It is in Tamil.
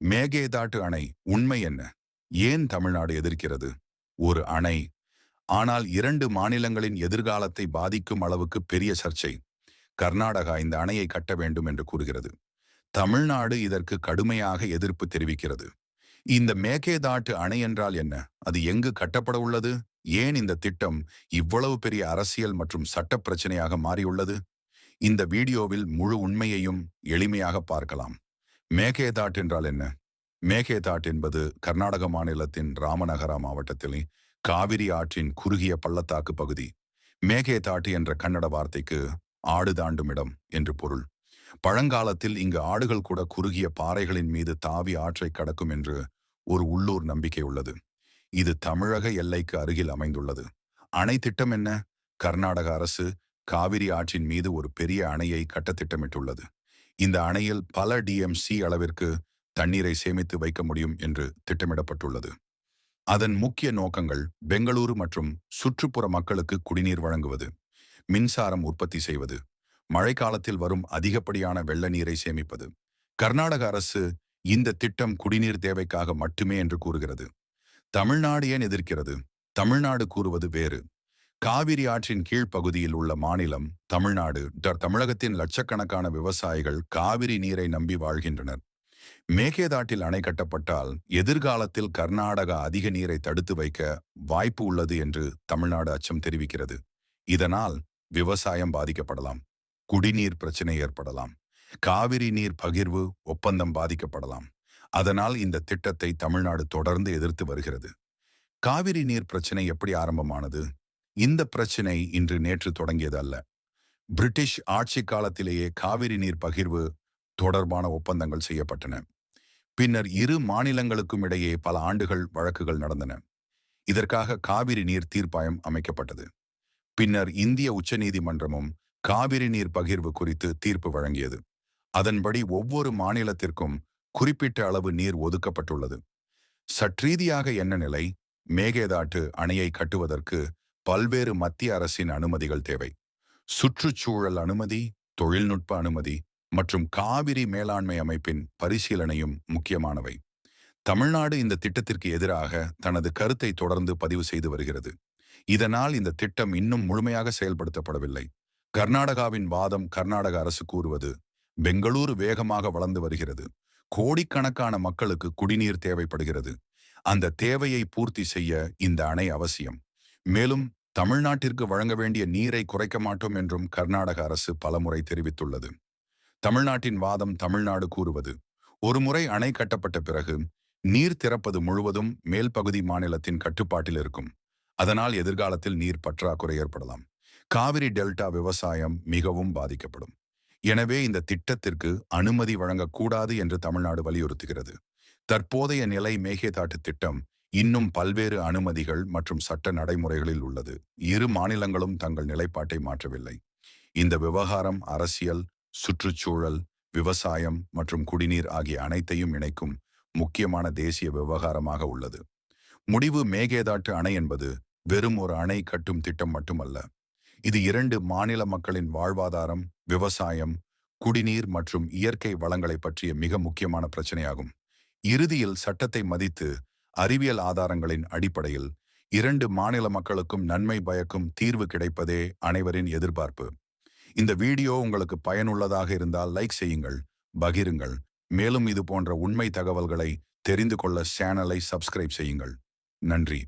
மேகேதாட்டு அணை உண்மை என்ன? ஏன் தமிழ்நாடு எதிர்க்கிறது? ஒரு அணை, ஆனால் 2 மாநிலங்களின் எதிர்காலத்தை பாதிக்கும் அளவுக்கு பெரிய சர்ச்சை. கர்நாடகா இந்த அணையை கட்ட வேண்டும் என்று கூறுகிறது. தமிழ்நாடு இதற்கு கடுமையாக எதிர்ப்பு தெரிவிக்கிறது. இந்த மேகேதாட்டு அணை என்றால் என்ன? அது எங்கு கட்டப்பட உள்ளது? ஏன் இந்த திட்டம் இவ்வளவு பெரிய அரசியல் மற்றும் சட்ட பிரச்சனையாக மாறியுள்ளது? இந்த வீடியோவில் முழு உண்மையையும் எளிமையாக பார்க்கலாம். மேகேதாட் என்றால் என்ன? மேகேதாட் என்பது கர்நாடக மாநிலத்தின் ராமநகரா மாவட்டத்தில் காவிரி ஆற்றின் குறுகிய பள்ளத்தாக்கு பகுதி. மேகேதாட் என்ற கன்னட வார்த்தைக்கு ஆடு தாண்டும் இடம் என்று பொருள். பழங்காலத்தில் இங்கு ஆடுகள் கூட குறுகிய பாறைகளின் மீது தாவி ஆற்றை கடக்கும் என்று ஒரு உள்ளூர் நம்பிக்கை உள்ளது. இது தமிழக எல்லைக்கு அருகில் அமைந்துள்ளது. அணை திட்டம் என்ன? கர்நாடக அரசு காவிரி ஆற்றின் மீது ஒரு பெரிய அணையை கட்ட திட்டமிட்டுள்ளது. இந்த அணையில் பல டிஎம்சி அளவிற்கு தண்ணீரை சேமித்து வைக்க முடியும் என்று திட்டமிடப்பட்டுள்ளது. அதன் முக்கிய நோக்கங்கள் பெங்களூரு மற்றும் சுற்றுப்புற மக்களுக்கு குடிநீர் வழங்குவது, மின்சாரம் உற்பத்தி செய்வது, மழைக்காலத்தில் வரும் அதிகப்படியான வெள்ள நீரை சேமிப்பது. கர்நாடக அரசு இந்த திட்டம் குடிநீர் தேவைக்காக மட்டுமே என்று கூறுகிறது. தமிழ்நாடு ஏன் எதிர்க்கிறது? தமிழ்நாடு கூறுவது வேறு. காவிரி ஆற்றின் கீழ்ப்பகுதியில் உள்ள மாநிலம் தமிழ்நாடு. தமிழகத்தின் லட்சக்கணக்கான விவசாயிகள் காவிரி நீரை நம்பி வாழ்கின்றனர். மேகேதாட்டில் அணை கட்டப்பட்டால் எதிர்காலத்தில் கர்நாடகா அதிக நீரை தடுத்து வைக்க வாய்ப்பு உள்ளது என்று தமிழ்நாடு அச்சம் தெரிவிக்கிறது. இதனால் விவசாயம் பாதிக்கப்படலாம், குடிநீர் பிரச்சனை ஏற்படலாம், காவிரி நீர் பகிர்வு ஒப்பந்தம் பாதிக்கப்படலாம். அதனால் இந்த திட்டத்தை தமிழ்நாடு தொடர்ந்து எதிர்த்து வருகிறது. காவிரி நீர் பிரச்சனை எப்படி ஆரம்பமானது? இந்த பிரச்சனை இன்று நேற்று தொடங்கியது அல்ல. பிரிட்டிஷ் ஆட்சி காலத்திலேயே காவிரி நீர் பகிர்வு தொடர்பான ஒப்பந்தங்கள் செய்யப்பட்டன. பின்னர் இரு மாநிலங்களுக்கும் இடையே பல ஆண்டுகள் வழக்குகள் நடந்தன. இதற்காக காவிரி நீர் தீர்ப்பாயம் அமைக்கப்பட்டது. பின்னர் இந்திய உச்சநீதிமன்றமும் காவிரி நீர் பகிர்வு குறித்து தீர்ப்பு வழங்கியது. அதன்படி ஒவ்வொரு மாநிலத்திற்கும் குறிப்பிட்ட அளவு நீர் ஒதுக்கப்பட்டுள்ளது. சற்றீதியாக என்ன நிலை? மேகேதாட்டு அணையை கட்டுவதற்கு பல்வேறு மத்திய அரசின் அனுமதிகள் தேவை. சுற்றுச்சூழல் அனுமதி, தொழில்நுட்ப அனுமதி மற்றும் காவிரி மேலாண்மை அமைப்பின் பரிசீலனையும் முக்கியமானவை. தமிழ்நாடு இந்த திட்டத்திற்கு எதிராக தனது கருத்தை தொடர்ந்து பதிவு செய்து வருகிறது. இதனால் இந்த திட்டம் இன்னும் முழுமையாக செயல்படுத்தப்படவில்லை. கர்நாடகாவின் வாதம். கர்நாடக அரசு கூறுவது, பெங்களூரு வேகமாக வளர்ந்து வருகிறது, கோடிக்கணக்கான மக்களுக்கு குடிநீர் தேவைப்படுகிறது, அந்த தேவையை பூர்த்தி செய்ய இந்த அணை அவசியம். மேலும் தமிழ்நாட்டிற்கு வழங்க வேண்டிய நீரை குறைக்க மாட்டோம் என்றும் கர்நாடக அரசு பலமுறை தெரிவித்துள்ளது. தமிழ்நாட்டின் வாதம். தமிழ்நாடு கூறுவது, ஒருமுறை அணை கட்டப்பட்ட பிறகு நீர் திறப்பது முழுவதும் மேல் பகுதி மாநிலத்தின் கட்டுப்பாட்டில் இருக்கும். அதனால் எதிர்காலத்தில் நீர் பற்றாக்குறை ஏற்படலாம். காவிரி டெல்டா விவசாயம் மிகவும் பாதிக்கப்படும். எனவே இந்த திட்டத்திற்கு அனுமதி வழங்கக்கூடாது என்று தமிழ்நாடு வலியுறுத்துகிறது. தற்போதைய நிலை. மேகேதாட்டு திட்டம் இன்னும் பல்வேறு அனுமதிகள் மற்றும் சட்ட நடைமுறைகளில் உள்ளது. இரு மாநிலங்களும் தங்கள் நிலைப்பாட்டை மாற்றவில்லை. இந்த விவகாரம் அரசியல், சுற்றுச்சூழல், விவசாயம் மற்றும் குடிநீர் ஆகிய அனைத்தையும் இணைக்கும் முக்கியமான தேசிய விவகாரமாக உள்ளது. முடிவு. மேகேதாட்டு அணை என்பது வெறும் ஒரு அணை கட்டும் திட்டம் மட்டுமல்ல. இது 2 மாநில மக்களின் வாழ்வாதாரம், விவசாயம், குடிநீர் மற்றும் இயற்கை வளங்களை பற்றிய மிக முக்கியமான பிரச்சனையாகும். இறுதியில் சட்டத்தை மதித்து அறிவியல் ஆதாரங்களின் அடிப்படையில் 2 மாநில மக்களுக்கும் நன்மை பயக்கும் தீர்வு கிடைப்பதே அனைவரின் எதிர்பார்ப்பு. இந்த வீடியோ உங்களுக்கு பயனுள்ளதாக இருந்தால் லைக் செய்யுங்கள், பகிருங்கள். மேலும் இது போன்ற உண்மை தகவல்களை தெரிந்து கொள்ள சேனலை சப்ஸ்கிரைப் செய்யுங்கள். நன்றி.